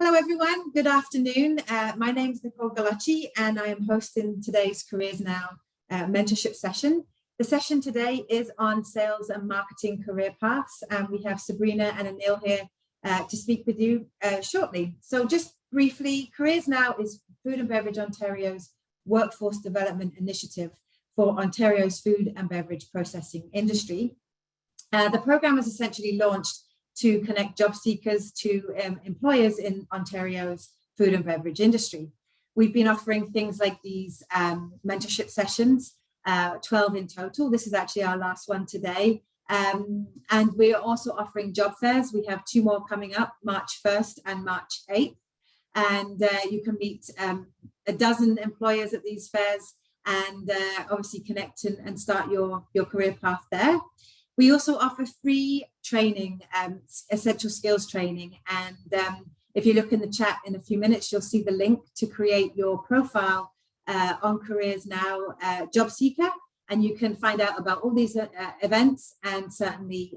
Hello everyone, good afternoon. My name is Nicole Galacci and I am hosting today's Careers Now mentorship session. The session today is on sales and marketing career paths, and we have Sabrina and Anil here to speak with you shortly. So just briefly, Careers Now is Food and Beverage Ontario's workforce development initiative for Ontario's food and beverage processing industry. The program was essentially launched to connect job seekers to employers in Ontario's food and beverage industry. We've been offering things like these mentorship sessions, 12 in total. This is actually our last one today. And we're also offering job fairs. We have 2 more coming up, March 1st and March 8th. And you can meet a dozen employers at these fairs and obviously connect and start your career path there. We also offer free training, essential skills training. And if you look in the chat in a few minutes, you'll see the link to create your profile on CareersNow Job Seeker. And you can find out about all these events and certainly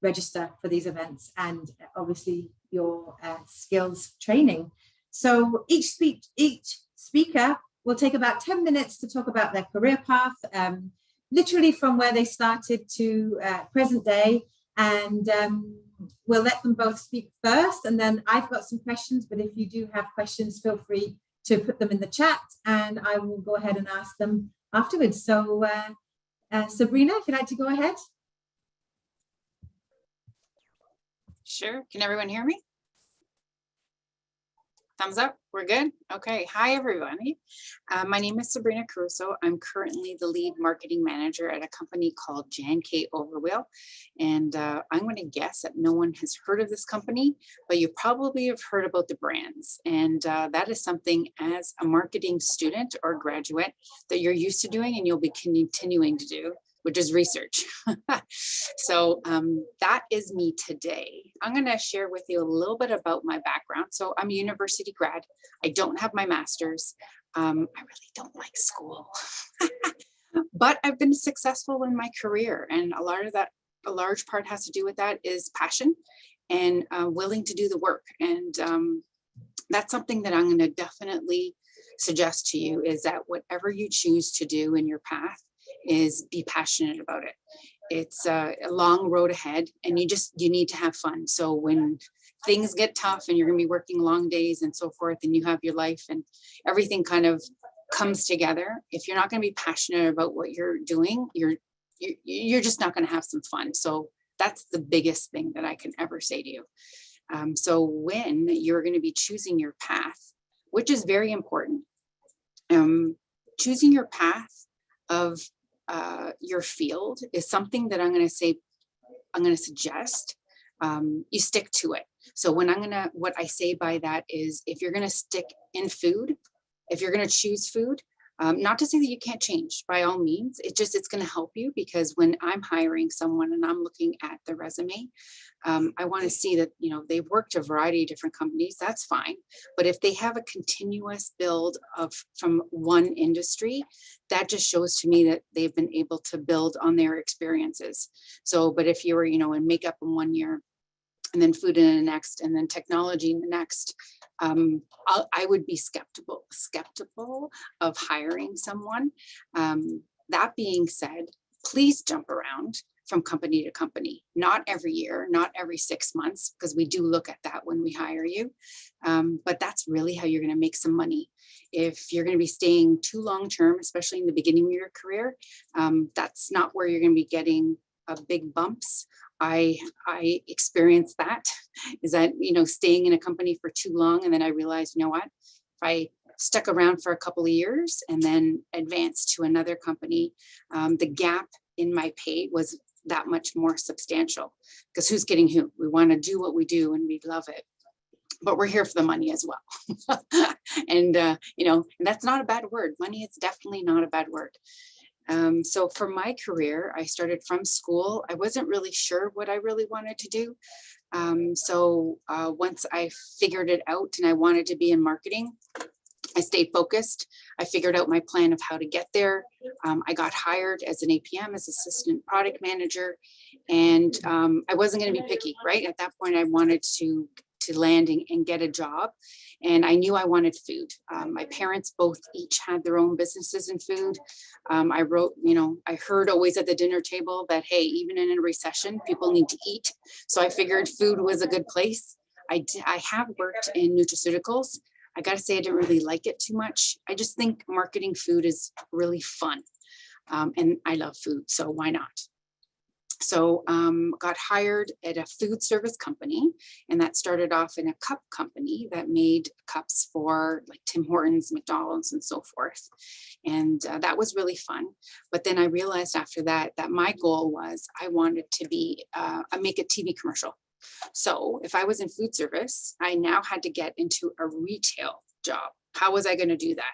register for these events and obviously your skills training. So each speaker will take about 10 minutes to talk about their career path, literally from where they started to present day, and we'll let them both speak first, and then I've got some questions, but if you do have questions, feel free to put them in the chat and I will go ahead and ask them afterwards. So Sabrina, if you'd like to go ahead. Sure, can everyone hear me? Thumbs up, we're good? Okay, hi everybody. My name is Sabrina Caruso. I'm currently the lead marketing manager at a company called Jan K Overwheel. And I'm gonna guess that no one has heard of this company, but you probably have heard about the brands. And that is something as a marketing student or graduate that you're used to doing and you'll be continuing to do, which is research. So that is me today. I'm gonna share with you a little bit about my background. So I'm a university grad. I don't have my master's. I really don't like school, but I've been successful in my career. And a large part has to do with that is passion and willing to do the work. And that's something that I'm gonna definitely suggest to you, is that whatever you choose to do in your path, is be passionate about it. It's a long road ahead and you need to have fun. So when things get tough and you're gonna be working long days and so forth, and you have your life and everything kind of comes together, if you're not gonna be passionate about what you're doing, you're just not gonna have some fun. So that's the biggest thing that I can ever say to you. So when you're gonna be choosing your path, which is very important, choosing your path of your field is something that I'm going to suggest you stick to it. So what I say by that is, if you're going to stick in food, if you're going to choose food, not to say that you can't change, by all means, it's going to help you, because when I'm hiring someone and I'm looking at the resume, I want to see that, they've worked a variety of different companies. That's fine. But if they have a continuous build from one industry, that just shows to me that they've been able to build on their experiences. So, but if you were, in makeup in 1 year, and then food in the next, and then technology in the next, I would be skeptical of hiring someone. That being said, please jump around from company to company, not every year, not every 6 months, because we do look at that when we hire you. But that's really how you're going to make some money. If you're going to be staying too long term, especially in the beginning of your career, that's not where you're going to be getting big bumps. I experienced that, is that, staying in a company for too long. And then I realized, what, if I stuck around for a couple of years and then advanced to another company, the gap in my pay was that much more substantial, because who's getting who? We want to do what we do and we love it, but we're here for the money as well. And, and that's not a bad word. Money is definitely not a bad word. So for my career, I started from school. I wasn't really sure what I really wanted to do. So once I figured it out and I wanted to be in marketing, I stayed focused. I figured out my plan of how to get there. I got hired as an APM, as assistant product manager, and I wasn't going to be picky, right? At that point, I wanted to land and get a job. And I knew I wanted food. My parents both each had their own businesses in food. I wrote, I heard always at the dinner table that, hey, even in a recession, people need to eat. So I figured food was a good place. I have worked in nutraceuticals. I got to say, I didn't really like it too much. I just think marketing food is really fun. And I love food, so why not? So got hired at a food service company, and that started off in a cup company that made cups for like Tim Hortons, McDonald's, and so forth. And that was really fun. But then I realized after that my goal was I wanted to make a TV commercial. So if I was in food service, I now had to get into a retail job. How was I going to do that?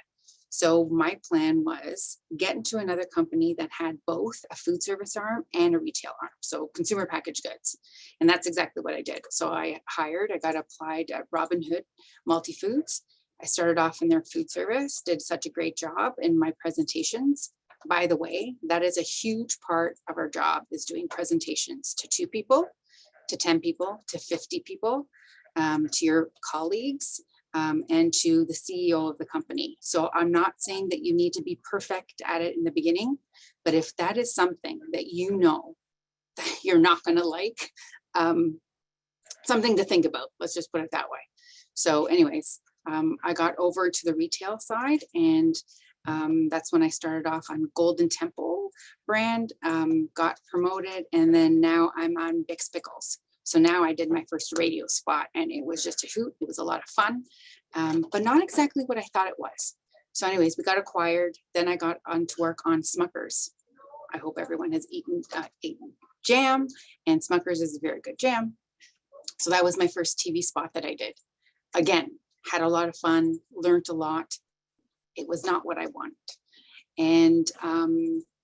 So my plan was get into another company that had both a food service arm and a retail arm, so consumer packaged goods. And that's exactly what I did. So I got applied at Robin Hood Multi-Foods. I started off in their food service, did such a great job in my presentations. By the way, that is a huge part of our job, is doing presentations to 2 people, to 10 people, to 50 people, to your colleagues, and to the CEO of the company. So I'm not saying that you need to be perfect at it in the beginning, but if that is something that you know that you're not going to like, something to think about, let's just put it that way. So anyways, I got over to the retail side, and that's when I started off on Golden Temple brand, got promoted, and then now I'm on Bix Pickles. So now I did my first radio spot, and it was just a hoot. It was a lot of fun, but not exactly what I thought it was. So anyways, we got acquired. Then I got on to work on Smuckers. I hope everyone has eaten jam, and Smuckers is a very good jam. So that was my first TV spot that I did. Again, had a lot of fun, learned a lot. It was not what I wanted. And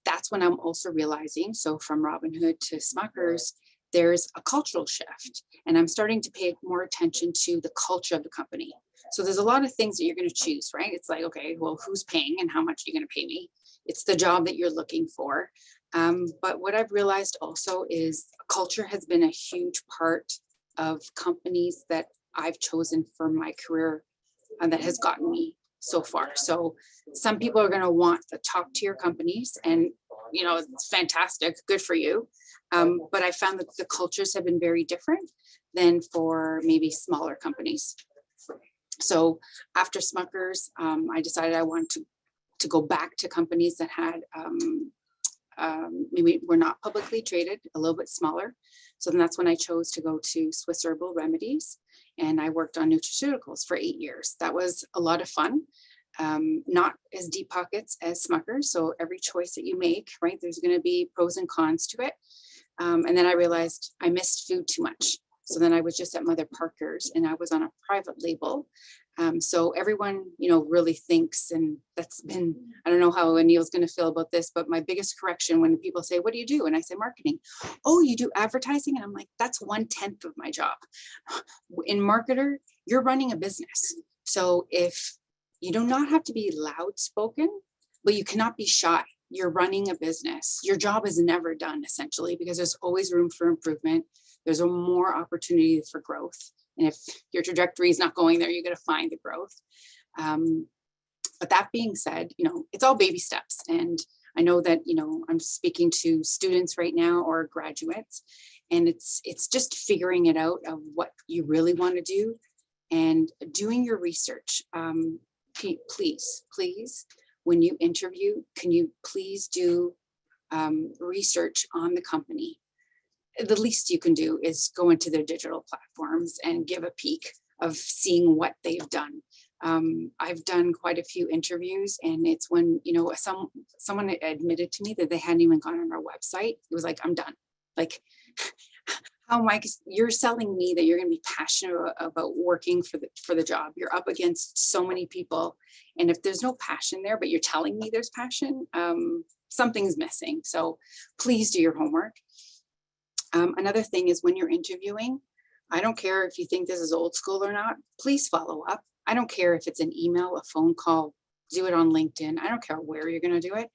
that's when I'm also realizing, so from Robin Hood to Smuckers, there's a cultural shift, and I'm starting to pay more attention to the culture of the company. So there's a lot of things that you're going to choose, right? It's like, okay, well, who's paying and how much are you going to pay me? It's the job that you're looking for. But what I've realized also is culture has been a huge part of companies that I've chosen for my career, and that has gotten me so far. So some people are going to want the top tier companies, and it's fantastic, good for you. But I found that the cultures have been very different than for maybe smaller companies. So after Smuckers, I decided I wanted to go back to companies that had maybe were not publicly traded, a little bit smaller. So then that's when I chose to go to Swiss Herbal Remedies, and I worked on nutraceuticals for 8 years. That was a lot of fun. Not as deep pockets as Smuckers. So every choice that you make, right, there's going to be pros and cons to it. And then I realized I missed food too much. So then I was just at Mother Parker's, and I was on a private label. So everyone, really thinks, and that's been, I don't know how Anil's going to feel about this, but my biggest correction when people say, what do you do? And I say marketing. Oh, you do advertising? And I'm like, that's 1/10 of my job. In marketer, you're running a business. So if you do not have to be loud spoken, but you cannot be shy. You're running a business. Your job is never done, essentially, because there's always room for improvement. There's a more opportunity for growth. And if your trajectory is not going there, you're going to find the growth. But that being said, it's all baby steps. And I know that, I'm speaking to students right now or graduates, and it's just figuring it out of what you really want to do and doing your research. Please, when you interview, can you please do research on the company? The least you can do is go into their digital platforms and give a peek of seeing what they've done. I've done quite a few interviews, and it's when, someone admitted to me that they hadn't even gone on our website. It was like, I'm done. Like, how am I, you're selling me that you're going to be passionate about working for the job. You're up against so many people. And if there's no passion there, but you're telling me there's passion, something's missing. So please do your homework. Another thing is when you're interviewing, I don't care if you think this is old school or not, please follow up. I don't care if it's an email, a phone call, do it on LinkedIn. I don't care where you're going to do it,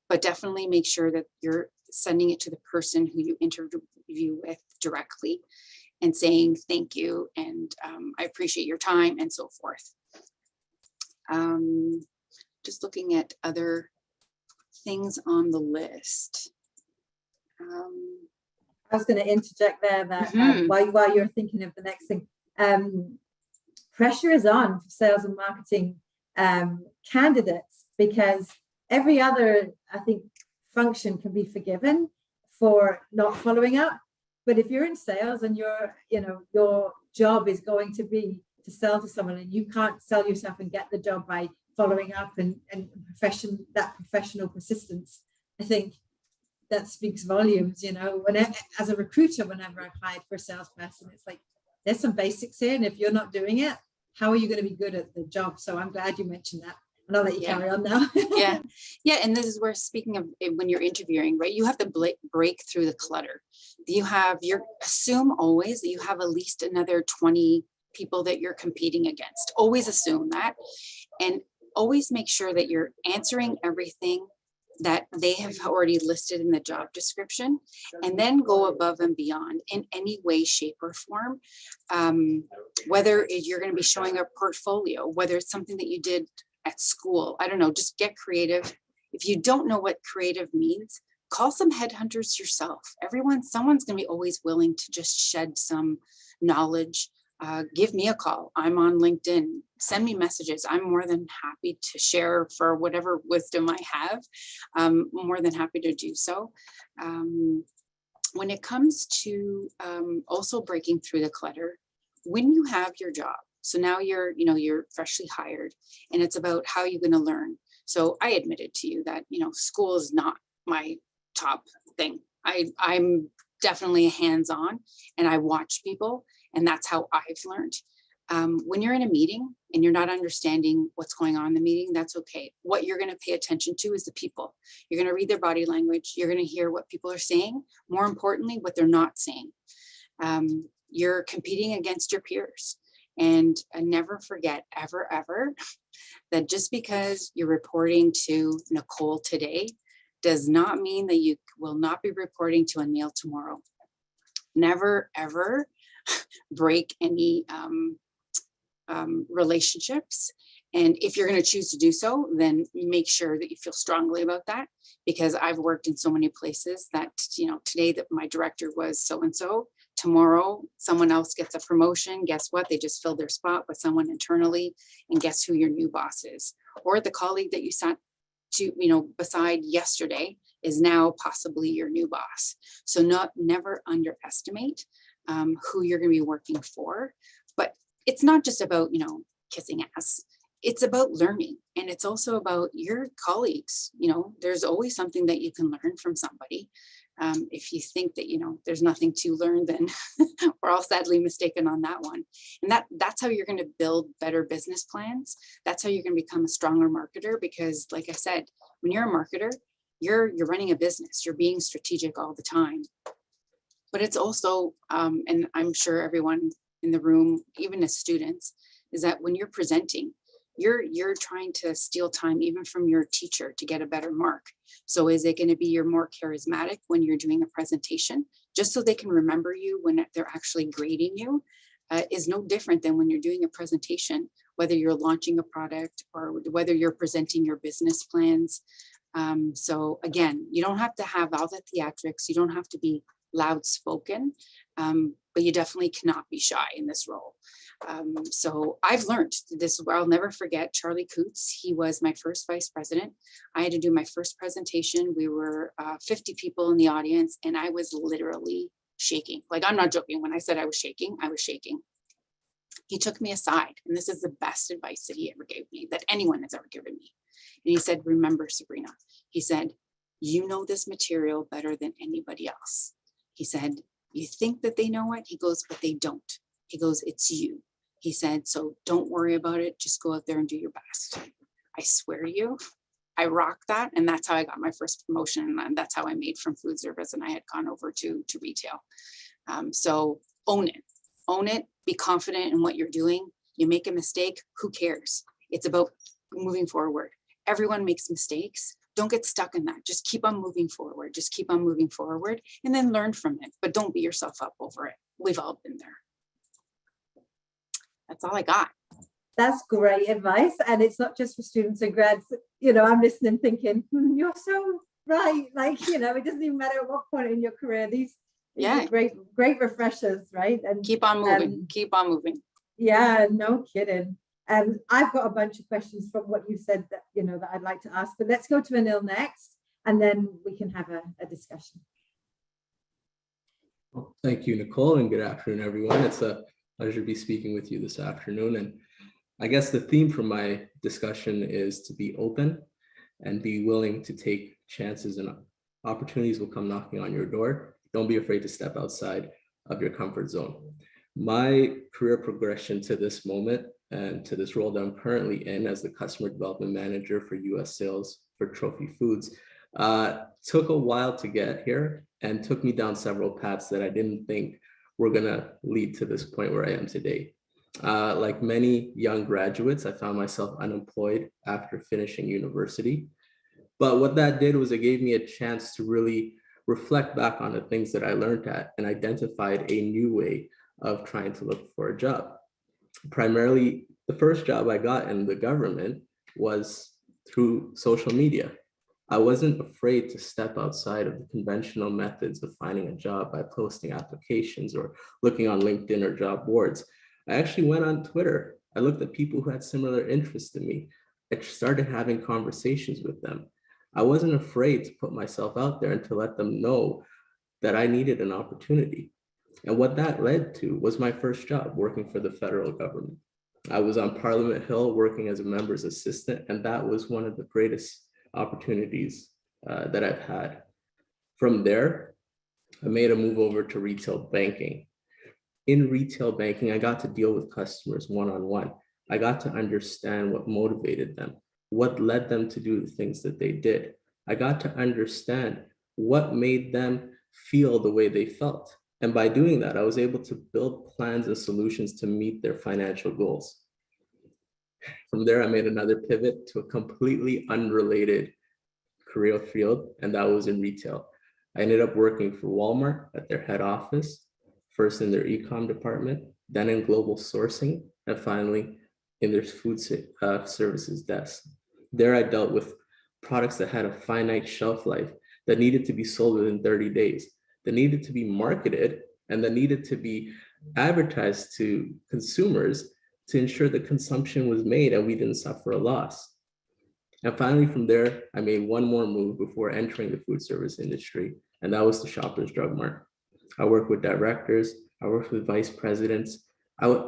but definitely make sure that you're sending it to the person who you interview with directly. and saying thank you and I appreciate your time and so forth. Just looking at other things on the list. I was going to interject there that while you're thinking of the next thing, pressure is on for sales and marketing candidates, because every other, I think, function can be forgiven for not following up. But if you're in sales and your job is going to be to sell to someone, and you can't sell yourself and get the job by following up and professional persistence, I think that speaks volumes. As a recruiter, whenever I've hired for a salesperson, it's like, there's some basics here, and if you're not doing it, how are you going to be good at the job? So I'm glad you mentioned that, and I'll let you carry on now. Yeah. And this is where, speaking of when you're interviewing, right, you have to break through the clutter. Assume always that you have at least another 20 people that you're competing against. Always assume that, and always make sure that you're answering everything that they have already listed in the job description, and then go above and beyond in any way, shape, or form. Whether you're going to be showing a portfolio, whether it's something that you did at school, I don't know, just get creative. If you don't know what creative means, call some headhunters yourself. Someone's going to be always willing to just shed some knowledge. Give me a call. I'm on LinkedIn. Send me messages. I'm more than happy to share for whatever wisdom I have. More than happy to do so. When it comes to also breaking through the clutter, when you have your job, so now you're freshly hired, and it's about how you're going to learn. So I admitted to you that, school is not my top thing. I'm definitely hands-on, and I watch people, and that's how I've learned. When you're in a meeting and you're not understanding what's going on in the meeting, that's okay. What you're going to pay attention to is the people. You're going to read their body language. You're going to hear what people are saying. More importantly, what they're not saying. You're competing against your peers. And never forget, ever, that just because you're reporting to Nicole today does not mean that you will not be reporting to Anil tomorrow. Never, ever break any relationships. And if you're going to choose to do so, then make sure that you feel strongly about that, because I've worked in so many places that, today that my director was so-and-so, tomorrow someone else gets a promotion. Guess what? They just filled their spot with someone internally, and guess who your new boss is? Or the colleague that you sat to, beside yesterday is now possibly your new boss. So never underestimate who you're going to be working for. But it's not just about, kissing ass. It's about learning. And it's also about your colleagues. There's always something that you can learn from somebody. If you think that, there's nothing to learn, then we're all sadly mistaken on that one. And that's how you're going to build better business plans. That's how you're going to become a stronger marketer, because like I said, when you're a marketer, you're running a business, you're being strategic all the time. But it's also, and I'm sure everyone in the room, even as students, is that when you're presenting, you're trying to steal time even from your teacher to get a better mark. So is it going to be you're more charismatic when you're doing a presentation, just so they can remember you when they're actually grading you? Is no different than when you're doing a presentation, whether you're launching a product or whether you're presenting your business plans. So again, you don't have to have all the theatrics. You don't have to be loud spoken, but you definitely cannot be shy in this role. So I've learned this. I'll never forget Charlie Coots. He was my first vice president. I had to do my first presentation. We were 50 people in the audience, and I was literally shaking. Like, I'm not joking. When I said I was shaking, I was shaking. He took me aside, and this is the best advice that he ever gave me, that anyone has ever given me. And he said, remember, Sabrina, he said, you know this material better than anybody else. He said, you think that they know it? He goes, but they don't. He goes, it's you. He said, so don't worry about it. Just go out there and do your best. I swear to you, I rocked that. And that's how I got my first promotion. And that's how I made from food service. And I had gone over to retail. So own it, be confident in what you're doing. You make a mistake, who cares? It's about moving forward. Everyone makes mistakes. Don't get stuck in that. Just keep on moving forward. And then learn from it, but don't beat yourself up over it. we've all been there. That's all I got. That's great advice. And it's not just for students and grads. I'm listening thinking, you're so right. Like, it doesn't even matter at what point in your career, these are great refreshers, right? And keep on moving, keep on moving. Yeah, no kidding. I've got a bunch of questions from what you said that, that I'd like to ask, but let's go to Anil next, and then we can have a discussion. Well, thank you, Nicole, and good afternoon, everyone. It's a pleasure to be speaking with you this afternoon. And I guess the theme for my discussion is to be open and be willing to take chances, and opportunities will come knocking on your door. Don't be afraid to step outside of your comfort zone. My career progression to this moment and to this role that I'm currently in as the customer development manager for US sales for Trophy Foods took a while to get here and took me down several paths that I didn't think were gonna lead to this point where I am today. Like many young graduates, I found myself unemployed after finishing university. But what that did was it gave me a chance to really reflect back on the things that I learned at and identified a new way of trying to look for a job. Primarily, the first job I got in the government was through social media. I wasn't afraid to step outside of the conventional methods of finding a job by posting applications or looking on LinkedIn or job boards. I actually went on Twitter. I looked at people who had similar interests to me. I started having conversations with them. I wasn't afraid to put myself out there and to let them know that I needed an opportunity. And what that led to was my first job working for the federal government. I was on Parliament Hill working as a member's assistant, and that was one of the greatest opportunities that I've had. From there, I made a move over to retail banking. In retail banking, I got to deal with customers one-on-one. I got to understand what motivated them, what led them to do the things that they did. I got to understand what made them feel the way they felt. And by doing that, I was able to build plans and solutions to meet their financial goals. From there, I made another pivot to a completely unrelated career field, and that was in retail. I ended up working for Walmart at their head office, first in their e-com department, then in global sourcing, and finally in their food services desk. There, I dealt with products that had a finite shelf life, that needed to be sold within 30 days, that needed to be marketed, and that needed to be advertised to consumers to ensure that consumption was made and we didn't suffer a loss. And finally, from there, I made one more move before entering the food service industry, and that was the Shoppers Drug Mart. I worked with directors, I worked with vice presidents. I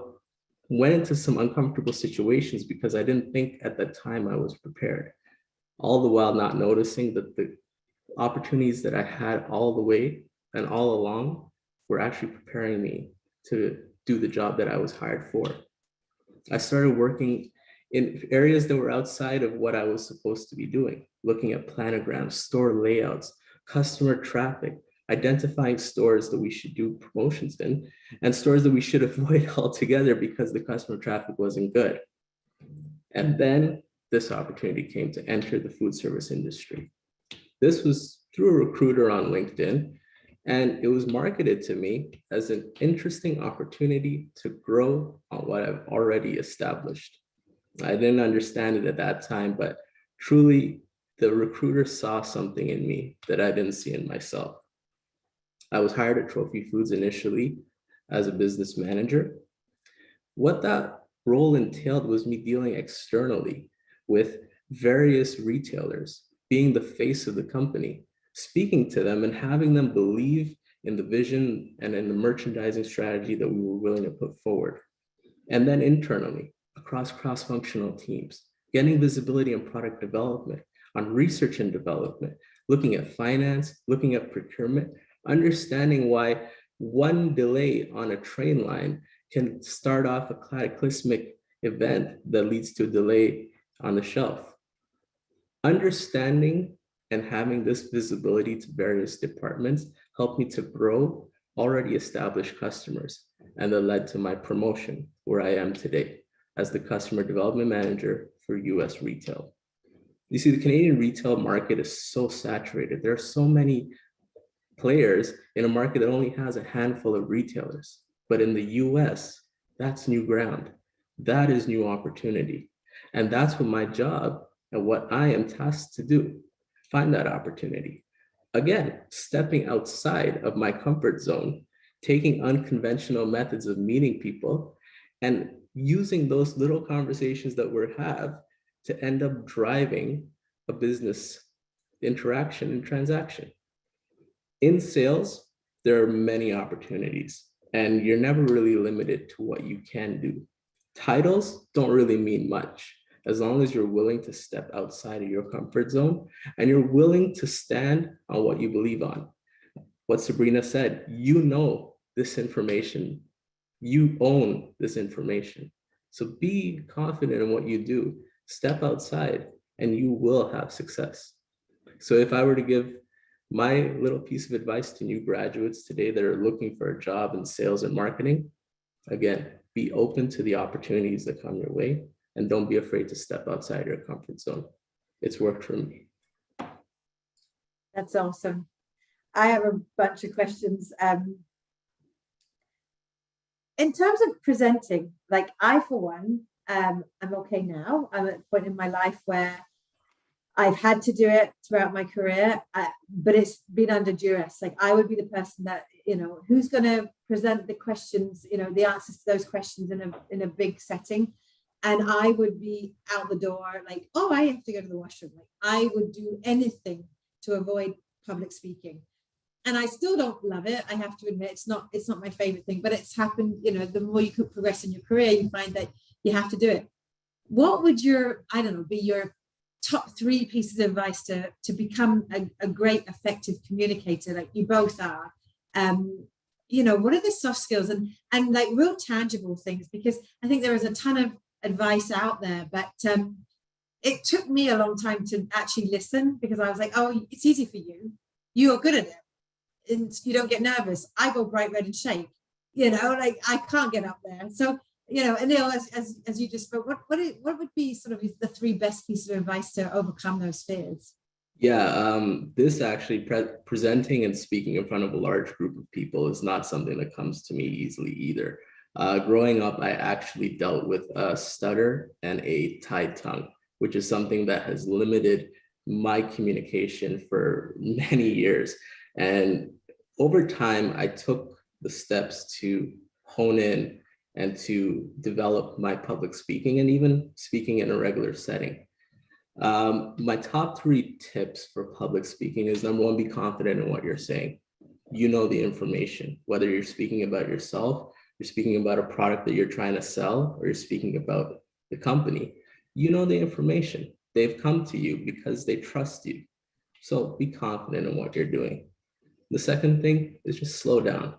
went into some uncomfortable situations because I didn't think at that time I was prepared, all the while not noticing that the opportunities that I had all the way and all along were actually preparing me to do the job that I was hired for. I started working in areas that were outside of what I was supposed to be doing, looking at planograms, store layouts, customer traffic, identifying stores that we should do promotions in, and stores that we should avoid altogether because the customer traffic wasn't good. And then this opportunity came to enter the food service industry. This was through a recruiter on LinkedIn, and it was marketed to me as an interesting opportunity to grow on what I've already established. I didn't understand it at that time, but truly the recruiter saw something in me that I didn't see in myself. I was hired at Trophy Foods initially as a business manager. What that role entailed was me dealing externally with various retailers, being the face of the company, speaking to them and having them believe in the vision and in the merchandising strategy that we were willing to put forward. And then internally, across cross-functional teams, getting visibility on product development, on research and development, looking at finance, looking at procurement, understanding why one delay on a train line can start off a cataclysmic event that leads to a delay on the shelf. Understanding and having this visibility to various departments helped me to grow already established customers, and that led to my promotion where I am today as the customer development manager for US retail. You see, the Canadian retail market is so saturated. There are so many players in a market that only has a handful of retailers. But in the US, that's new ground. That is new opportunity. And that's what my job and what I am tasked to do, find that opportunity. Again, stepping outside of my comfort zone, taking unconventional methods of meeting people and using those little conversations that we have to end up driving a business interaction and transaction. In sales, there are many opportunities, and you're never really limited to what you can do. Titles don't really mean much as long as you're willing to step outside of your comfort zone and you're willing to stand on what you believe on. What Sabrina said, you know this information, you own this information. So be confident in what you do, step outside, and you will have success. So if I were to give my little piece of advice to new graduates today that are looking for a job in sales and marketing, again, be open to the opportunities that come your way and don't be afraid to step outside your comfort zone. It's worked for me. That's awesome. I have a bunch of questions. In terms of presenting, like I, for one, I'm okay now. I'm at a point in my life where I've had to do it throughout my career, but it's been under duress. Like I would be the person that, who's going to present the questions, the answers to those questions in a big setting. And I would be out the door like, oh, I have to go to the washroom. Like I would do anything to avoid public speaking. And I still don't love it. I have to admit, it's not my favorite thing, but it's happened, the more you could progress in your career, you find that you have to do it. What would be your top 3 pieces of advice to become a great, effective communicator like you both are? What are the soft skills and like real tangible things? Because I think there is a ton of advice out there, but it took me a long time to actually listen, because I was like, oh, it's easy for you. You are good at it. And you don't get nervous. I go bright red and shake, like I can't get up there. So, Anil, as you just spoke, what would be sort of the 3 best pieces of advice to overcome those fears? Yeah, this actually presenting and speaking in front of a large group of people is not something that comes to me easily either. Growing up, I actually dealt with a stutter and a tied tongue, which is something that has limited my communication for many years. And over time, I took the steps to hone in and to develop my public speaking and even speaking in a regular setting. My top 3 tips for public speaking is, number 1, be confident in what you're saying. You know the information, whether you're speaking about yourself, you're speaking about a product that you're trying to sell, or you're speaking about the company. You know the information. They've come to you because they trust you. So be confident in what you're doing. The second thing is just slow down.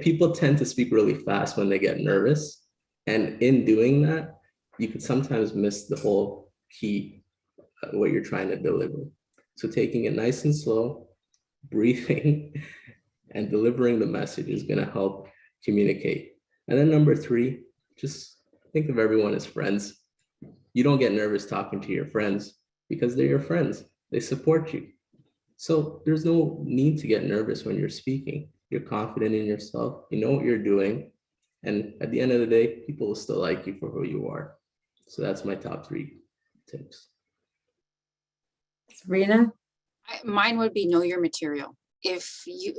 People tend to speak really fast when they get nervous. And in doing that, you could sometimes miss the whole key, what you're trying to deliver. So taking it nice and slow, breathing, and delivering the message is going to help communicate. And then number 3, just think of everyone as friends. You don't get nervous talking to your friends because they're your friends. They support you. So there's no need to get nervous when you're speaking. You're confident in yourself. You know what you're doing. And at the end of the day, people will still like you for who you are. So that's my top 3 tips. Sabrina? Mine would be know your material. If you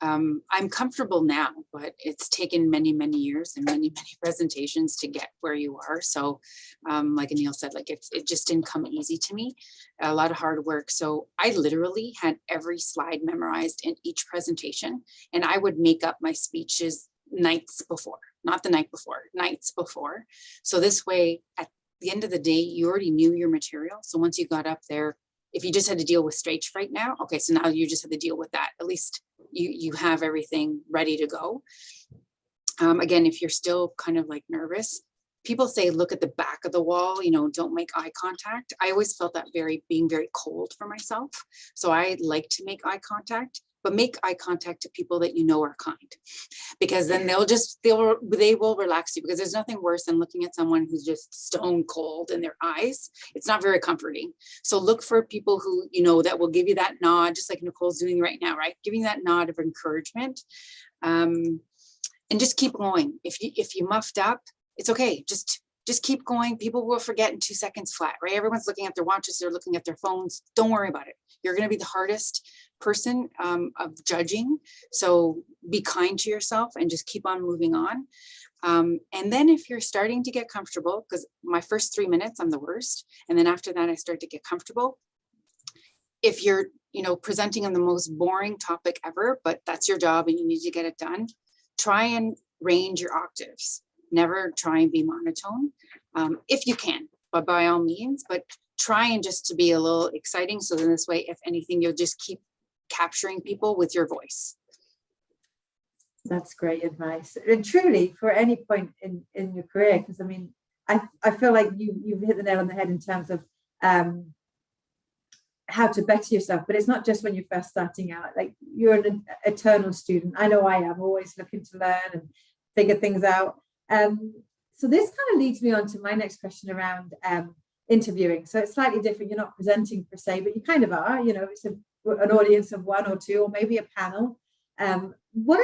I'm comfortable now, but it's taken many, many years and many, many presentations to get where you are. So like Anil said, it just didn't come easy to me, a lot of hard work. So I literally had every slide memorized in each presentation, and I would make up my speeches nights before, not the night before, nights before. So this way, at the end of the day, you already knew your material. So once you got up there, if you just had to deal with stage fright now, okay, so now you just have to deal with that. At least you have everything ready to go. Again, if you're still kind of like nervous, people say, look at the back of the wall, don't make eye contact. I always felt that being very cold for myself. So I like to make eye contact, but make eye contact to people that are kind, because then they will relax you, because there's nothing worse than looking at someone who's just stone cold in their eyes. It's not very comforting. So look for people who, that will give you that nod, just like Nicole's doing right now, right? Giving that nod of encouragement. and just keep going. If you muffed up, it's okay. Just keep going. People will forget in 2 seconds flat, right? Everyone's looking at their watches. They're looking at their phones. Don't worry about it. You're going to be the hardest person of judging. So be kind to yourself and just keep on moving on. And then if you're starting to get comfortable, because my first 3 minutes, I'm the worst. And then after that, I start to get comfortable. If you're, presenting on the most boring topic ever, but that's your job and you need to get it done, try and range your octaves. Never try and be monotone if you can, but by all means, but try and just to be a little exciting. So then this way, if anything, you'll just keep capturing people with your voice. That's great advice. And truly, for any point in your career, because I mean, I feel like you've hit the nail on the head in terms of how to better yourself. But it's not just when you're first starting out. Like, you're an eternal student. I know I am, always looking to learn and figure things out. So this kind of leads me on to my next question around interviewing. So it's slightly different. You're not presenting per se, but you kind of are. It's an audience of 1 or 2, or maybe a panel. What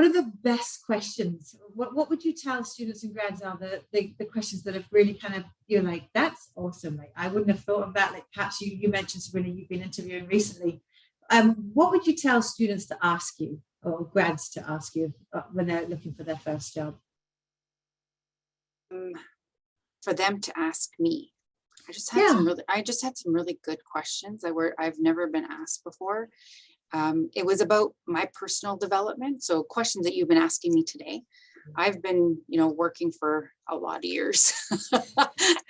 are the best questions? What would you tell students and grads are the questions that have really kind of, you're like, that's awesome. Like, I wouldn't have thought of that. Like, perhaps you mentioned, Sabrina, you've been interviewing recently. What would you tell students to ask you, or grads to ask you when they're looking for their first job? For them to ask me. I just had some really good questions I've never been asked before. It was about my personal development. So questions that you've been asking me today. I've been, working for a lot of years,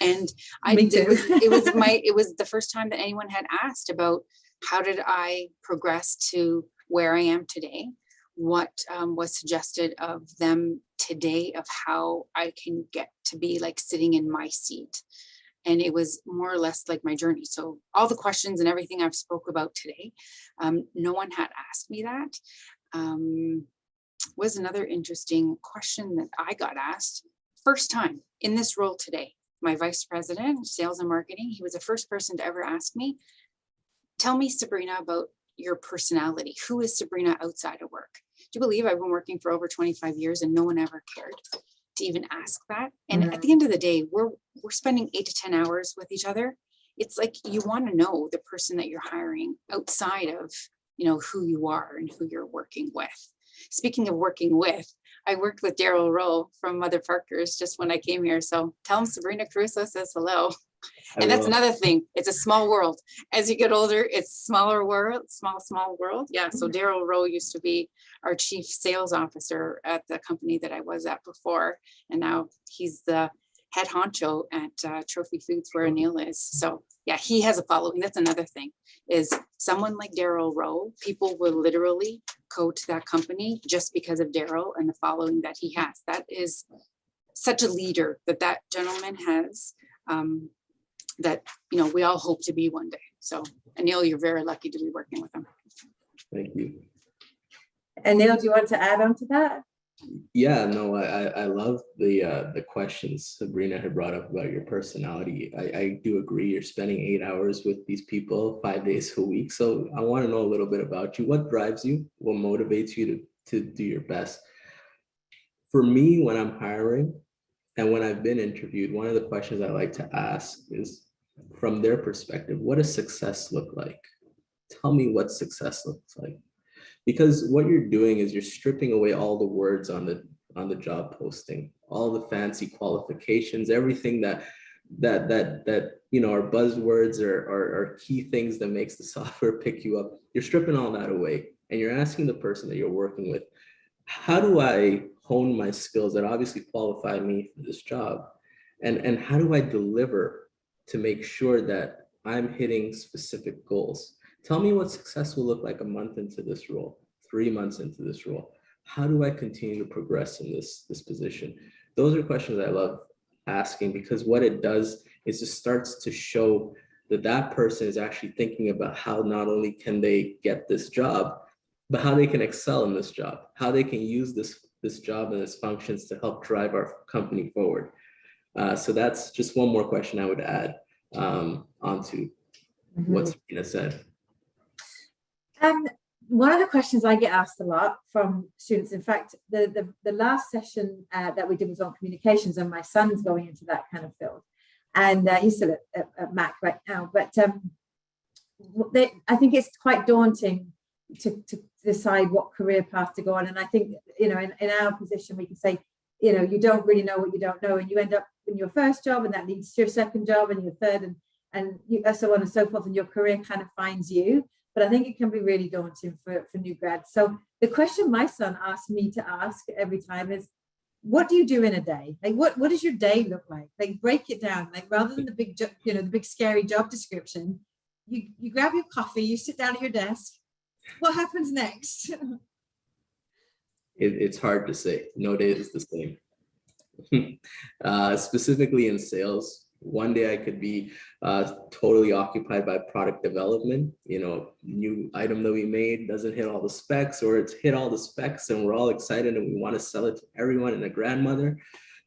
and it was the first time that anyone had asked about how did I progress to where I am today. What was suggested of them today of how I can get to be like sitting in my seat. And it was more or less like my journey. So all the questions and everything I've spoke about today, no one had asked me that. Was another interesting question that I got asked first time in this role today. My vice president, sales and marketing, he was the first person to ever ask me, tell me, Sabrina, about your personality. Who is Sabrina outside of work? Do you believe I've been working for over 25 years and no one ever cared to even ask that? And at the end of the day, we're spending 8 to 10 hours with each other. It's like, you want to know the person that you're hiring outside of, who you are and who you're working with. Speaking of working with, I worked with Daryl Rowe from Mother Parkers just when I came here. So tell him Sabrina Caruso says hello. And that's another thing. It's a small world. As you get older, it's smaller world, small world. Yeah. So Daryl Rowe used to be our chief sales officer at the company that I was at before. And now he's the head honcho at Trophy Foods where Anil is. So yeah, he has a following. That's another thing, is someone like Daryl Rowe, people will literally go to that company just because of Daryl and the following that he has. That is such a leader that gentleman has. That we all hope to be one day. So Anil, you're very lucky to be working with him. Thank you. Anil, do you want to add on to that? Yeah, no, I love the questions Sabrina had brought up about your personality. I do agree. You're spending 8 hours with these people 5 days a week. So I want to know a little bit about you. What drives you? What motivates you to do your best? For me, when I'm hiring and when I've been interviewed, one of the questions I like to ask is, from their perspective, what does success look like? Tell me what success looks like. Because what you're doing is you're stripping away all the words on the job posting, all the fancy qualifications, everything that are buzzwords or key things that makes the software pick you up. You're stripping all that away, and you're asking the person that you're working with, how do I hone my skills that obviously qualify me for this job, and how do I deliver to make sure that I'm hitting specific goals? Tell me what success will look like a month into this role, 3 months into this role. How do I continue to progress in this position? Those are questions I love asking, because what it does is it starts to show that person is actually thinking about how not only can they get this job, but how they can excel in this job, how they can use this job and its functions to help drive our company forward. So that's just one more question I would add onto what Sabrina said. one of the questions I get asked a lot from students, in fact, the last session that we did was on communications, and my son's going into that kind of field. And he's still at Mac right now. But I think it's quite daunting to decide what career path to go on. And I think, in our position, we can say, you don't really know what you don't know. And you end up in your first job, and that leads to your second job and your third, and so on and so forth. And your career kind of finds you. But I think it can be really daunting for new grads. So the question my son asked me to ask every time is, what do you do in a day? Like, what does your day look like? Like, break it down. Like, rather than the big scary job description, you grab your coffee, you sit down at your desk. What happens next? It's hard to say. No day is the same. Specifically in sales, one day I could be totally occupied by product development. New item that we made doesn't hit all the specs, or it's hit all the specs and we're all excited and we want to sell it to everyone and a grandmother.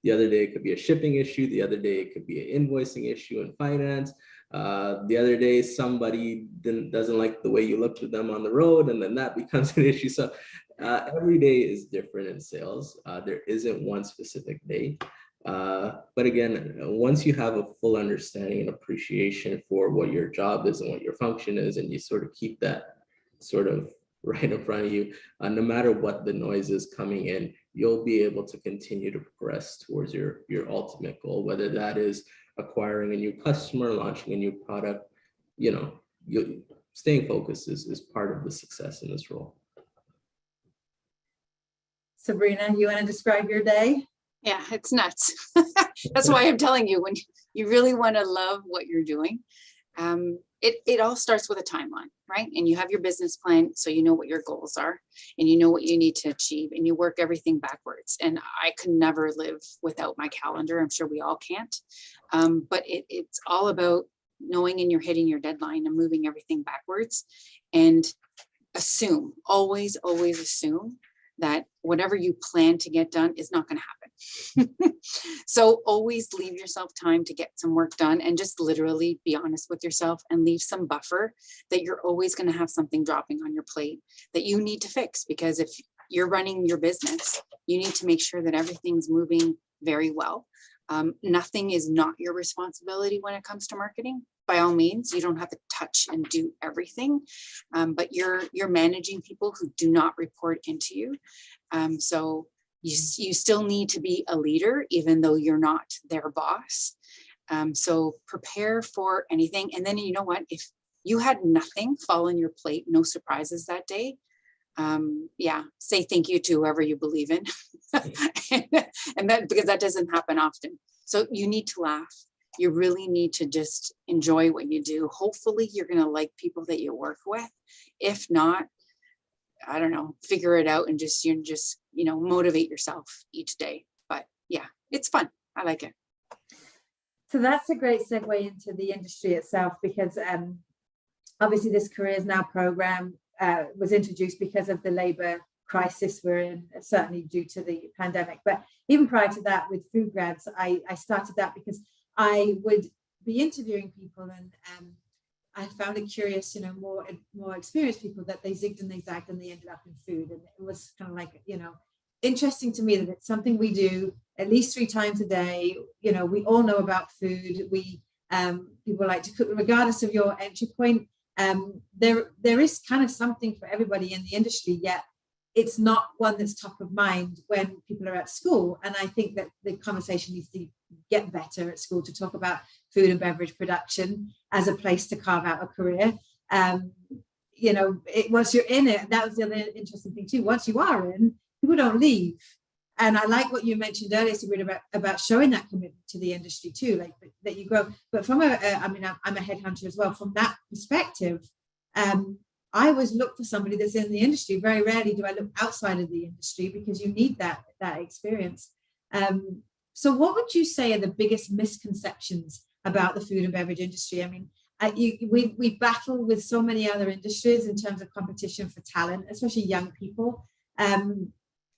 The other day it could be a shipping issue. The other day it could be an invoicing issue in finance. The other day somebody doesn't like the way you looked with them on the road, and then that becomes an issue. So every day is different in sales. There isn't one specific day. But again, once you have a full understanding and appreciation for what your job is and what your function is, and you sort of keep that sort of right in front of you, no matter what the noise is coming in, you'll be able to continue to progress towards your ultimate goal, whether that is acquiring a new customer, launching a new product. Staying focused is part of the success in this role. Sabrina, you want to describe your day? Yeah, it's nuts. That's why I'm telling you, when you really want to love what you're doing, it all starts with a timeline, right? And you have your business plan, so you know what your goals are, and you know what you need to achieve, and you work everything backwards. And I could never live without my calendar. I'm sure we all can't. But it's all about knowing and you're hitting your deadline and moving everything backwards. And always assume that whatever you plan to get done is not going to happen. So always leave yourself time to get some work done, and just literally be honest with yourself and leave some buffer that you're always going to have something dropping on your plate that you need to fix. Because if you're running your business, you need to make sure that everything's moving very well. Nothing is not your responsibility when it comes to marketing. By all means, you don't have to touch and do everything, but you're managing people who do not report into you. So you still need to be a leader, even though you're not their boss. So prepare for anything. And then, you know what, if you had nothing fall on your plate, no surprises that day, say thank you to whoever you believe in. and that, because that doesn't happen often. So you need to laugh. You really need to just enjoy what you do. Hopefully you're going to like people that you work with. If not, I don't know, figure it out and just motivate yourself each day. But yeah, it's fun. I like it. So that's a great segue into the industry itself, because obviously this CareersNow program was introduced because of the labor crisis we're in, certainly due to the pandemic. But even prior to that, with food grads, I started that because I would be interviewing people, and I found it curious, more experienced people, that they zigged and they zagged and they ended up in food. And it was kind of like, interesting to me that it's something we do at least 3 times a day. We all know about food. People like to cook, regardless of your entry point. There is kind of something for everybody in the industry, yet it's not one that's top of mind when people are at school. And I think that the conversation needs to get better at school to talk about food and beverage production as a place to carve out a career. Once you're in it, that was the other interesting thing too. Once you are in, people don't leave. And I like what you mentioned earlier, Sabrina, about showing that commitment to the industry too, like that you grow. But from I'm a headhunter as well. From that perspective, I always look for somebody that's in the industry. Very rarely do I look outside of the industry, because you need that experience. So what would you say are the biggest misconceptions about the food and beverage industry? I mean, we battle with so many other industries in terms of competition for talent, especially young people.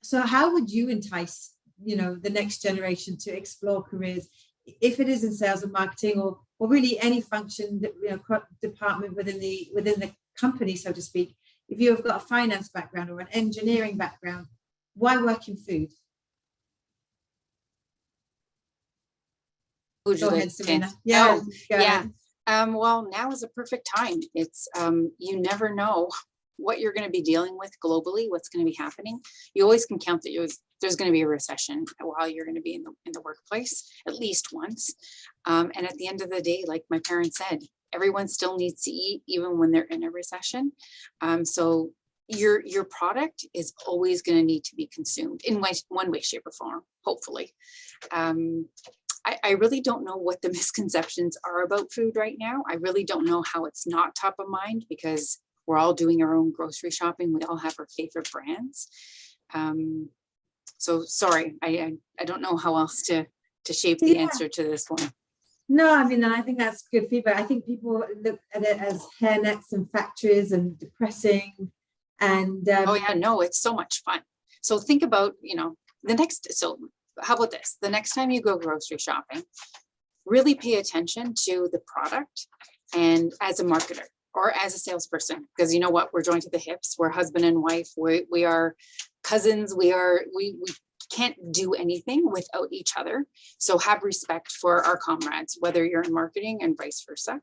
So how would you entice, the next generation to explore careers, if it is in sales and marketing, or really any function that, department within the company, so to speak? if you've got a finance background or an engineering background, why work in food? Go ahead, Serena. Yeah, Oh, yeah. Well, now is a perfect time. It's you never know what you're going to be dealing with globally, what's going to be happening. You always can count that there's going to be a recession while you're going to be in the workplace at least once. And at the end of the day, like my parents said, everyone still needs to eat even when they're in a recession. So your product is always going to need to be consumed in one way, shape, or form, hopefully. I really don't know what the misconceptions are about food right now. I really don't know how it's not top of mind, because we're all doing our own grocery shopping. We all have our favorite brands. So sorry, I don't know how else to shape the answer to this one. No, I mean, I think that's good feedback. I think people look at it as hairnets and factories and depressing. And oh yeah, no, it's so much fun. So think about, so how about this? The next time you go grocery shopping, really pay attention to the product, and as a marketer or as a salesperson, because you know what, we're joined to the hips. We're husband and wife. We are cousins. We can't do anything without each other. So have respect for our comrades, whether you're in marketing and vice versa.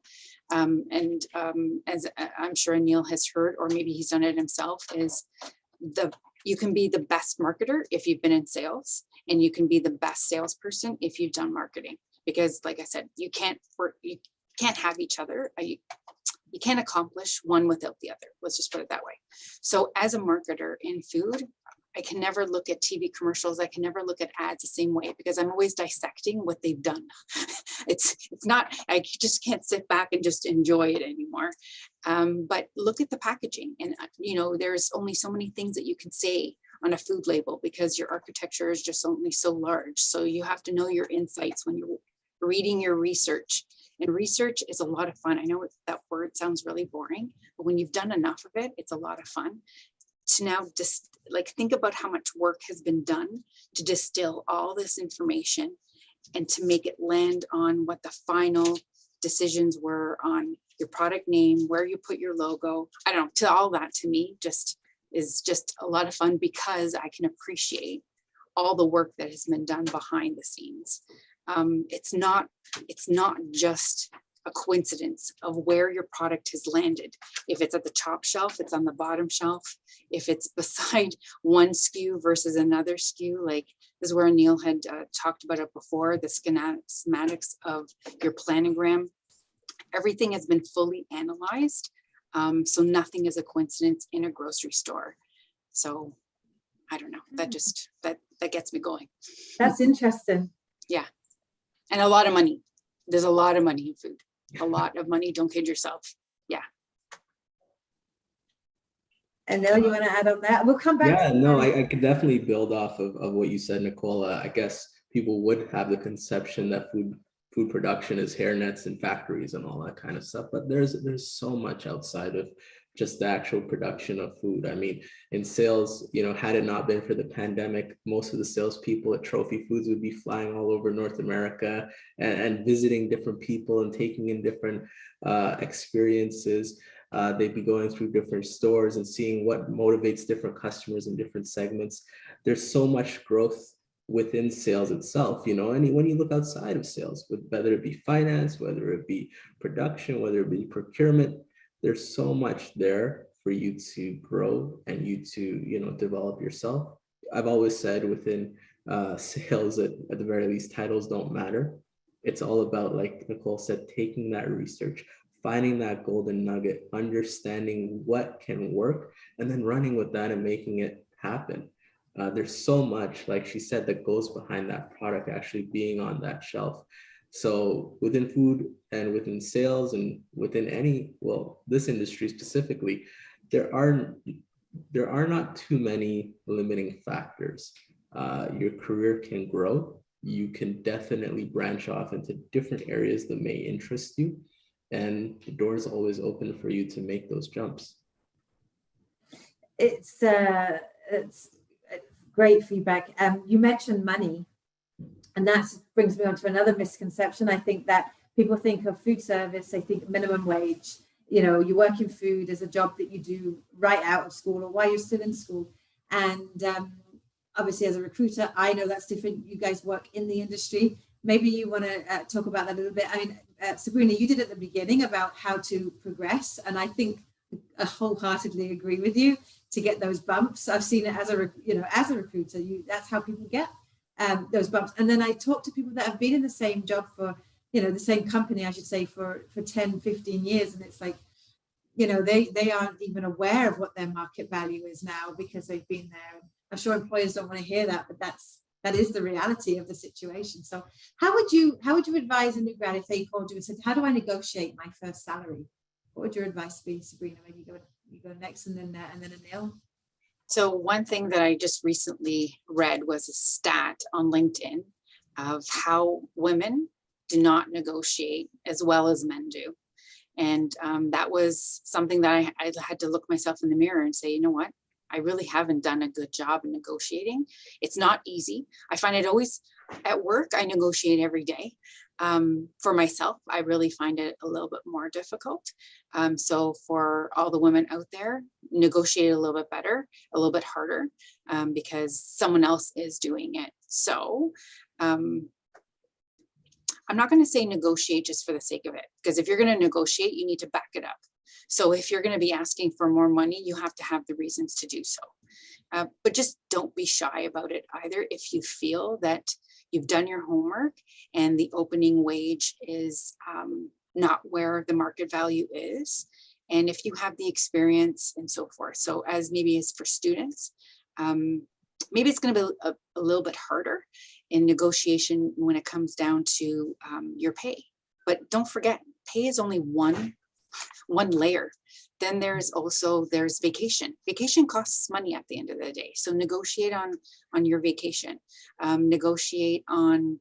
As I'm sure Neil has heard, or maybe he's done it himself, is you can be the best marketer if you've been in sales, and you can be the best salesperson if you've done marketing. Because like I said, you can't have each other. You can't accomplish one without the other. Let's just put it that way. So as a marketer in food, I can never look at TV commercials. I can never look at ads the same way, because I'm always dissecting what they've done. It's not, I just can't sit back and just enjoy it anymore. But look at the packaging, and there's only so many things that you can say on a food label, because your architecture is just only so large. So you have to know your insights when you're reading your research. And research is a lot of fun. I know that word sounds really boring, but when you've done enough of it, it's a lot of fun to now just think about how much work has been done to distill all this information and to make it land on what the final decisions were on your product name, where you put your logo. I don't know, to all that to me is just a lot of fun, because I can appreciate all the work that has been done behind the scenes. It's not just a coincidence of where your product has landed. If it's at the top shelf, it's on the bottom shelf. If it's beside one SKU versus another SKU, like this is where Neil had talked about it before, the schematics of your planogram. Everything has been fully analyzed. So nothing is a coincidence in a grocery store. So I don't know, that gets me going. That's interesting. Yeah. And a lot of money. There's a lot of money in food. A lot of money. Don't kid yourself. Yeah. And Neil, you want to add on that? We'll come back. Yeah, no, I could definitely build off of what you said, Nicola. I guess people would have the conception that food production is hairnets and factories and all that kind of stuff, but there's so much outside of just the actual production of food. I mean, in sales, had it not been for the pandemic, most of the salespeople at Trophy Foods would be flying all over North America and visiting different people and taking in different experiences. They'd be going through different stores and seeing what motivates different customers in different segments. There's so much growth within sales itself, and when you look outside of sales, whether it be finance, whether it be production, whether it be procurement, there's so much there for you to grow and you to, develop yourself. I've always said within sales, at the very least, titles don't matter. It's all about, like Nicole said, taking that research, finding that golden nugget, understanding what can work, and then running with that and making it happen. There's so much, like she said, that goes behind that product actually being on that shelf. So within food and within sales and within this industry specifically, there are not too many limiting factors. Your career can grow. You can definitely branch off into different areas that may interest you, and the door is always open for you to make those jumps. It's great feedback. You mentioned money, and that brings me on to another misconception. I think that people think of food service, they think minimum wage you know, you work in food as a job that you do right out of school or while you're still in school. And obviously, as a recruiter, I know that's different. You guys work in the industry. Maybe you want to talk about that a little bit. I mean, Sabrina, you did at the beginning about how to progress, and I think I wholeheartedly agree with you to get those bumps. I've seen it as a as a recruiter. That's how people get those bumps. And then I talk to people that have been in the same job for, you know, the same company, I should say, for 10, 15 years, and it's like, you know, they aren't even aware of what their market value is now because they've been there. I'm sure employers don't want to hear that, but that is the reality of the situation. So how would you advise a new grad if they called you and said, how do I negotiate my first salary? What would your advice be, Sabrina? Maybe you go next, and then Anil. So one thing that I just recently read was a stat on LinkedIn of how women do not negotiate as well as men do. And that was something that I had to look myself in the mirror and say, you know what? I really haven't done a good job in negotiating. It's not easy. I find it always at work, I negotiate every day. For myself, I really find it a little bit more difficult. So for all the women out there, negotiate a little bit better, a little bit harder, because someone else is doing it. So I'm not going to say negotiate just for the sake of it, because if you're going to negotiate, you need to back it up. So if you're going to be asking for more money, you have to have the reasons to do so. But just don't be shy about it either. If you feel that you've done your homework and the opening wage is not where the market value is, and if you have the experience and so forth. So as maybe as for students, maybe it's going to be a little bit harder in negotiation when it comes down to your pay. But don't forget, pay is only one layer. Then there's vacation. Vacation costs money at the end of the day. So negotiate on your vacation. Negotiate on,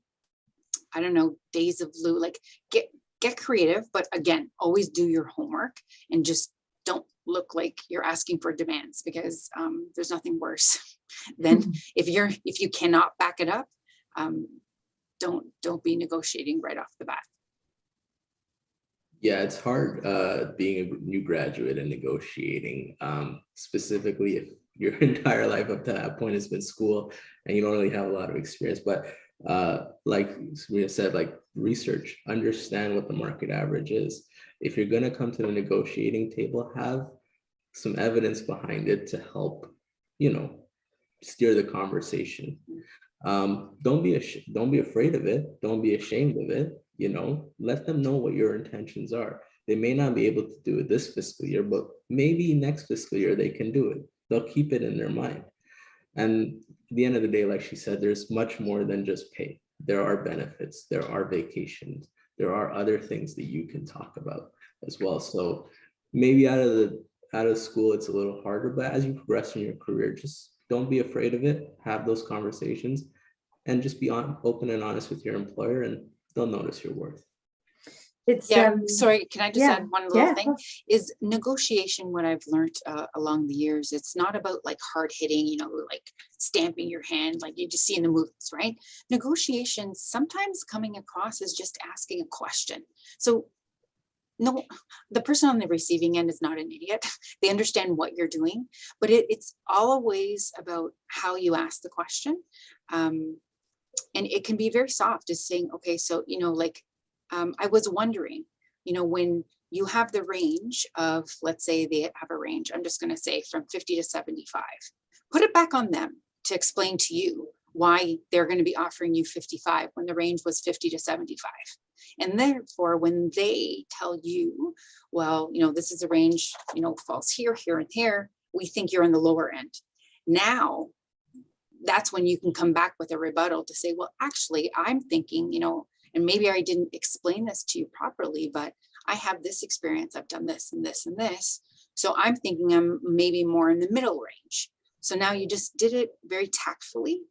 I don't know, days of lieu. Like get creative, but again, always do your homework and just don't look like you're asking for demands, because there's nothing worse than if you cannot back it up. Don't be negotiating right off the bat. Yeah, it's hard being a new graduate and negotiating, specifically if your entire life up to that point has been school and you don't really have a lot of experience. But like Sabrina said, like research, understand what the market average is. If you're going to come to the negotiating table, have some evidence behind it to help, you know, steer the conversation. Don't be afraid of it. Don't be ashamed of it. You know, let them know what your intentions are. They may not be able to do it this fiscal year, but maybe next fiscal year they can do it. They'll keep it in their mind. And at the end of the day, like she said, there's much more than just pay. There are benefits, there are vacations, there are other things that you can talk about as well. So maybe out of school, it's a little harder, but as you progress in your career, just don't be afraid of it. Have those conversations and just be open and honest with your employer, and they'll notice your worth. It's sorry, can I just add one little thing? Is negotiation, what I've learned along the years, it's not about like hard hitting, you know, like stamping your hand like you just see in the movies, right? Negotiation sometimes coming across as just asking a question. So no, the person on the receiving end is not an idiot. They understand what you're doing, but it's always about how you ask the question. And it can be very soft, just saying, okay, so, you know, like, I was wondering, you know, when you have the range of, let's say they have a range, I'm just going to say from 50 to 75, put it back on them to explain to you why they're going to be offering you 55 when the range was 50 to 75. And therefore, when they tell you, well, you know, this is a range, you know, falls here, here, and here, we think you're in the lower end. Now, that's when you can come back with a rebuttal to say, well, actually, I'm thinking, you know, and maybe I didn't explain this to you properly, but I have this experience. I've done this and this and this. So I'm thinking I'm maybe more in the middle range. So now you just did it very tactfully.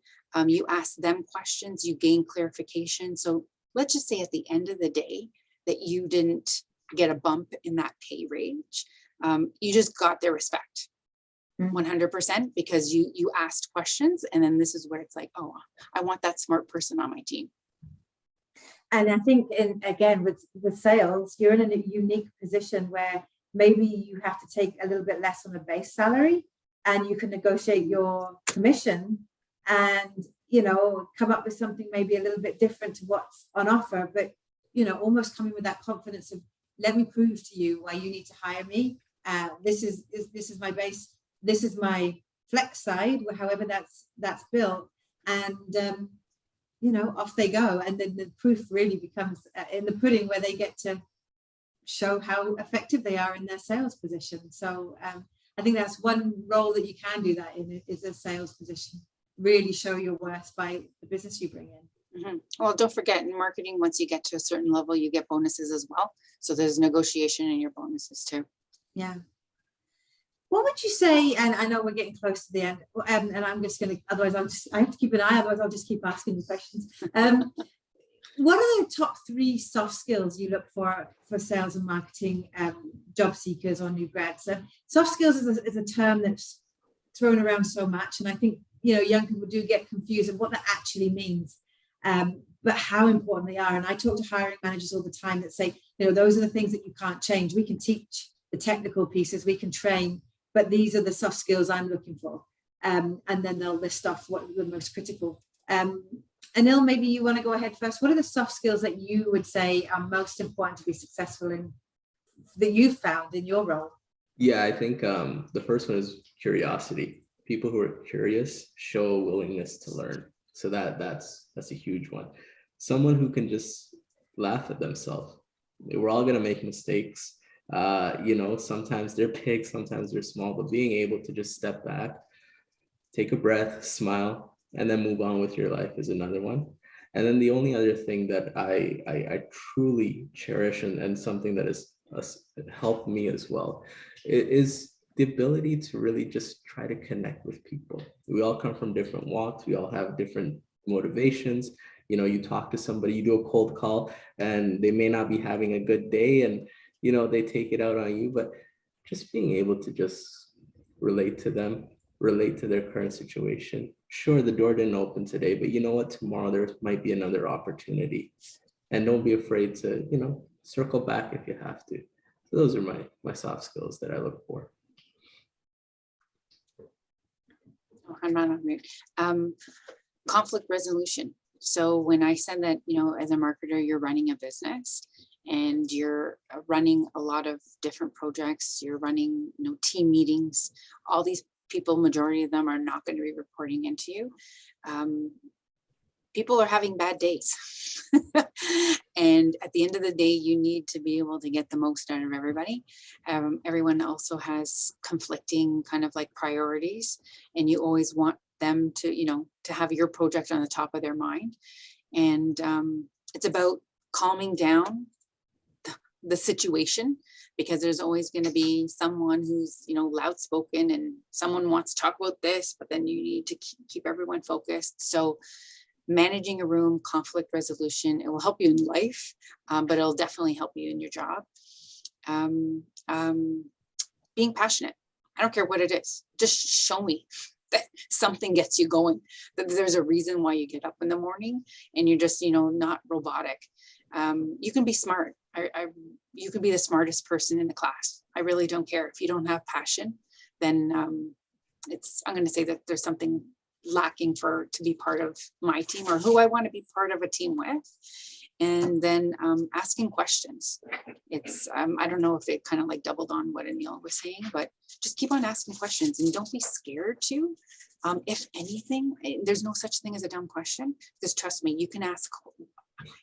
You asked them questions, you gain clarification. So let's just say at the end of the day that you didn't get a bump in that pay range. You just got their respect. 100%, because you asked questions, and then this is where it's like, oh, I want that smart person on my team. And I think, again, with sales, you're in a unique position where maybe you have to take a little bit less on a base salary, and you can negotiate your commission and, you know, come up with something maybe a little bit different to what's on offer, but, you know, almost coming with that confidence of, let me prove to you why you need to hire me. This is my base, this is my flex side, however that's built, and you know, off they go. And then the proof really becomes in the pudding, where they get to show how effective they are in their sales position. So I think that's one role that you can do that in, is a sales position. Really show your worth by the business you bring in. Mm-hmm. Well, don't forget, in marketing, once you get to a certain level, you get bonuses as well. So there's negotiation in your bonuses too. Yeah. What would you say, and I know we're getting close to the end, and I'm just going to, otherwise I have to keep an eye, otherwise I'll just keep asking you questions. What are the top 3 soft skills you look for sales and marketing job seekers or new grads? Soft skills is a term that's thrown around so much, and I think, you know, young people do get confused of what that actually means, but how important they are. And I talk to hiring managers all the time that say, you know, those are the things that you can't change. We can teach the technical pieces, we can train, but these are the soft skills I'm looking for. And then they'll list off what are the most critical. Anil, maybe you want to go ahead first. What are the soft skills that you would say are most important to be successful in, that you've found in your role? Yeah, I think the first one is curiosity. People who are curious show a willingness to learn. So that's a huge one. Someone who can just laugh at themselves. We're all gonna make mistakes. You know, sometimes they're big, sometimes they're small, but being able to just step back, take a breath, smile, and then move on with your life is another one. And then the only other thing that I truly cherish, and something that has helped me as well, is the ability to really just try to connect with people. We all come from different walks. We all have different motivations. You know, you talk to somebody, you do a cold call, and they may not be having a good day, and, you know, they take it out on you, but just being able to just relate to them, relate to their current situation. Sure, the door didn't open today, but you know what? Tomorrow there might be another opportunity. And don't be afraid to, you know, circle back if you have to. So those are my soft skills that I look for. I'm not on mute. Conflict resolution. So when I said that, you know, as a marketer, you're running a business and you're running a lot of different projects, you're running, you know, team meetings, all these people, majority of them are not going to be reporting into you. People are having bad days. And at the end of the day, you need to be able to get the most out of everybody. Everyone also has conflicting kind of like priorities, and you always want them to, you know, to have your project on the top of their mind. And it's about calming down the situation, because there's always going to be someone who's, you know, loud spoken, and someone wants to talk about this, but then you need to keep everyone focused. So managing a room, conflict resolution, it will help you in life, but it'll definitely help you in your job. Being passionate. I don't care what it is. Just show me that something gets you going, that there's a reason why you get up in the morning, and you're just, you know, not robotic. You can be smart. You can be the smartest person in the class. I really don't care. If you don't have passion, then I'm going to say that there's something lacking to be part of my team, or who I want to be part of a team with. And then asking questions. It's, I don't know if it kind of like doubled on what Anil was saying, but just keep on asking questions, and don't be scared to. If anything, there's no such thing as a dumb question, because trust me, you can ask.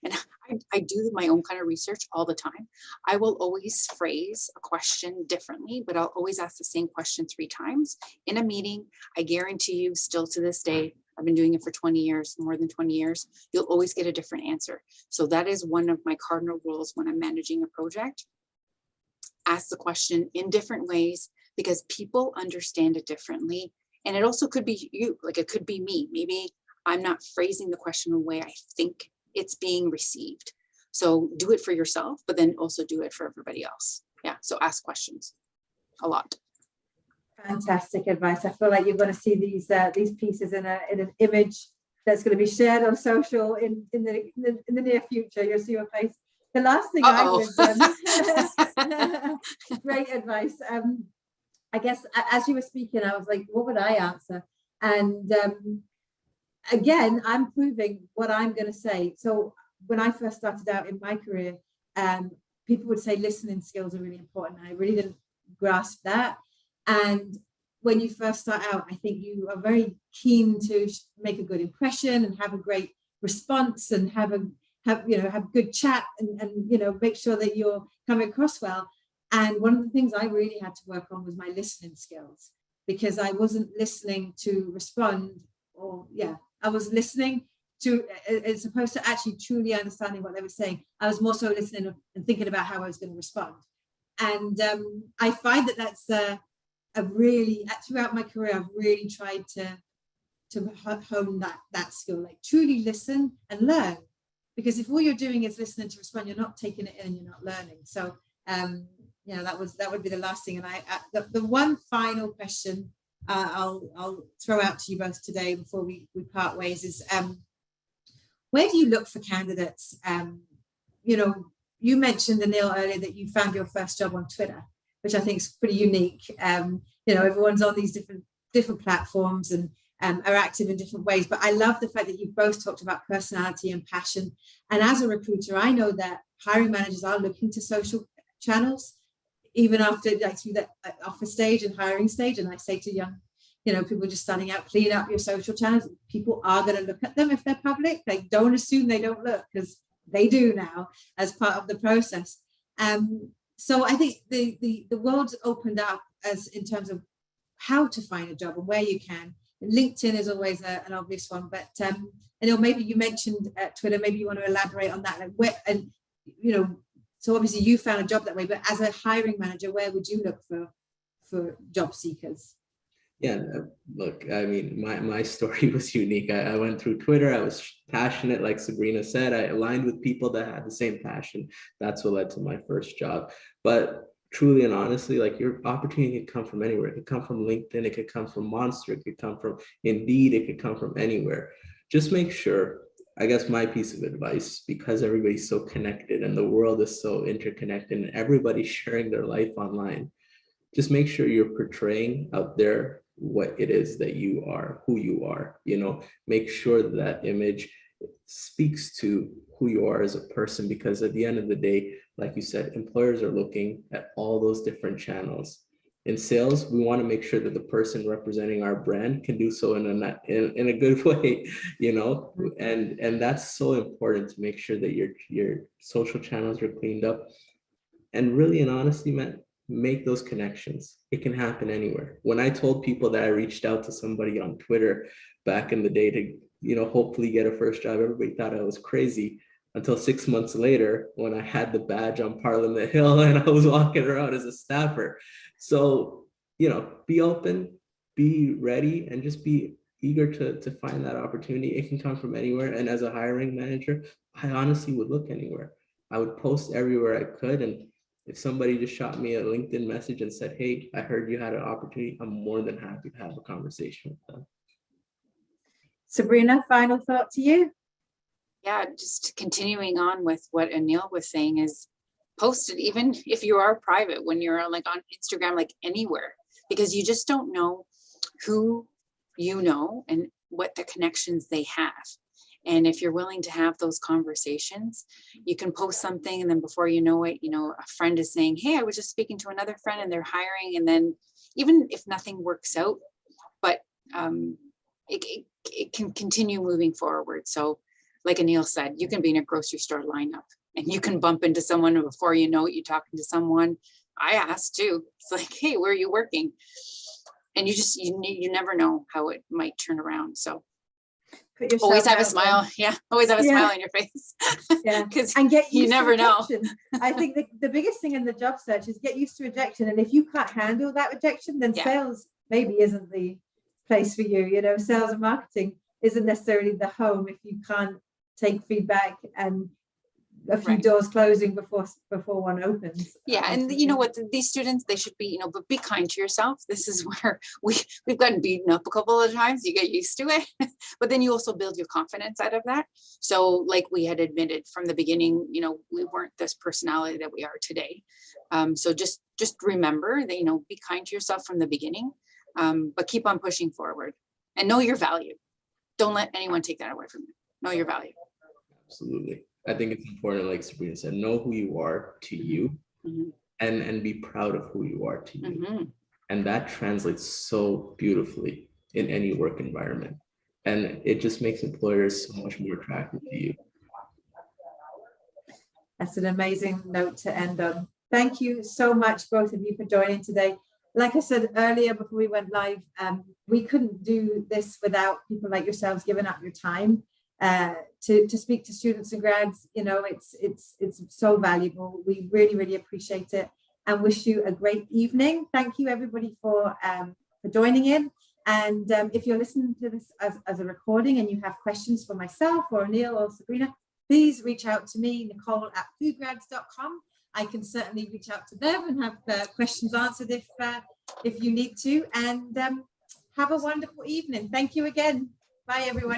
And I do my own kind of research all the time. I will always phrase a question differently, but I'll always ask the same question 3 times in a meeting. I guarantee you, still to this day, I've been doing it for 20 years, more than 20 years, you'll always get a different answer. So that is one of my cardinal rules when I'm managing a project. Ask the question in different ways, because people understand it differently. And it also could be you, like it could be me. Maybe I'm not phrasing the question the way I think it's being received. So do it for yourself, but then also do it for everybody else. Yeah. So ask questions a lot. Fantastic advice. I feel like you're going to see these pieces in an image that's going to be shared on social in the near future. You'll see your face The last thing great advice. I guess as you were speaking, I was like, what would I answer? And again, I'm proving what I'm going to say. So when I first started out in my career, people would say listening skills are really important. I really didn't grasp that. And when you first start out, I think you are very keen to make a good impression and have a great response and have good chat and make sure that you're coming across well. And one of the things I really had to work on was my listening skills, because I wasn't listening to respond, I was listening to, as opposed to actually truly understanding what they were saying. I was more so listening and thinking about how I was going to respond. And I find that that's throughout my career, I've really tried to hone that skill, like truly listen and learn. Because if all you're doing is listening to respond, you're not taking it in and you're not learning. So that would be the last thing. And the one final question I'll throw out to you both today before we part ways is, where do you look for candidates? You mentioned, Anil, earlier that you found your first job on Twitter, which I think is pretty unique. Everyone's on these different platforms and are active in different ways. But I love the fact that you've both talked about personality and passion. And as a recruiter, I know that hiring managers are looking to social channels, even after through the offer stage and hiring stage. And I say to young, people just starting out, clean up your social channels. People are going to look at them if they're public. Like, don't assume they don't look, because they do now as part of the process. So I think the world's opened up as in terms of how to find a job and where you can. And LinkedIn is always an obvious one, but maybe you mentioned Twitter. Maybe you want to elaborate on that. So obviously you found a job that way, but as a hiring manager, where would you look for job seekers? Yeah, look, I mean, my story was unique. I went through Twitter. I was passionate, like Sabrina said. I aligned with people that had the same passion. That's what led to my first job. But truly and honestly, like, your opportunity could come from anywhere. It could come from LinkedIn. It could come from Monster. It could come from Indeed. It could come from anywhere. Just make sure, I guess my piece of advice, because everybody's so connected and the world is so interconnected and everybody's sharing their life online, just make sure you're portraying out there what it is that you are, who you are. Make sure that image speaks to who you are as a person, because at the end of the day, like you said, employers are looking at all those different channels. In sales, we want to make sure that the person representing our brand can do so in a good way, and that's so important, to make sure that your social channels are cleaned up. And really and honestly, man, make those connections. It can happen anywhere. When I told people that I reached out to somebody on Twitter back in the day to, hopefully get a first job, everybody thought I was crazy, until 6 months later, when I had the badge on Parliament Hill and I was walking around as a staffer. So, be open, be ready, and just be eager to find that opportunity. It can come from anywhere. And as a hiring manager, I honestly would look anywhere. I would post everywhere I could. And if somebody just shot me a LinkedIn message and said, "Hey, I heard you had an opportunity," I'm more than happy to have a conversation with them. Sabrina, final thought to you? Yeah, just continuing on with what Anil was saying, is post it, even if you are private, when you're like on Instagram, like anywhere, because you just don't know who and what the connections they have. And if you're willing to have those conversations, you can post something, and then before you know it, a friend is saying, "Hey, I was just speaking to another friend and they're hiring." And then even if nothing works out, but it can continue moving forward. So like Anil said, you can be in a grocery store lineup and you can bump into someone, and before you know it, you're talking to someone. I asked too. It's like, "Hey, where are you working?" And you never know how it might turn around. So always have a smile. Yeah, always have a smile on your face. Yeah, because you never know. I think the biggest thing in the job search is get used to rejection, and if you can't handle that rejection, then sales maybe isn't the place for you. Sales and marketing isn't necessarily the home if you can't take feedback and a few Right. doors closing before one opens. Yeah, and you know what, these students, they should be, you know, but be kind to yourself. This is where we've gotten beaten up a couple of times. You get used to it, but then you also build your confidence out of that. So like we had admitted from the beginning, you know, we weren't this personality that we are today. So just remember that, you know, be kind to yourself from the beginning, but keep on pushing forward and know your value. Don't let anyone take that away from you. Know your value. Absolutely. I think it's important, like Sabrina said, know who you are to you, Mhm. and be proud of who you are to you. Mhm. And that translates so beautifully in any work environment. And it just makes employers so much more attractive to you. That's an amazing note to end on. Thank you so much, both of you, for joining today. Like I said earlier before we went live, we couldn't do this without people like yourselves giving up your time to speak to students and grads. You know, it's so valuable. We really appreciate it and wish you a great evening. Thank you everybody for joining in. And if you're listening to this as a recording and you have questions for myself or Neil or Sabrina, please reach out to me, Nicole@foodgrads.com. I can certainly reach out to them and have questions answered if you need to. And have a wonderful evening. Thank you again. Bye, everyone.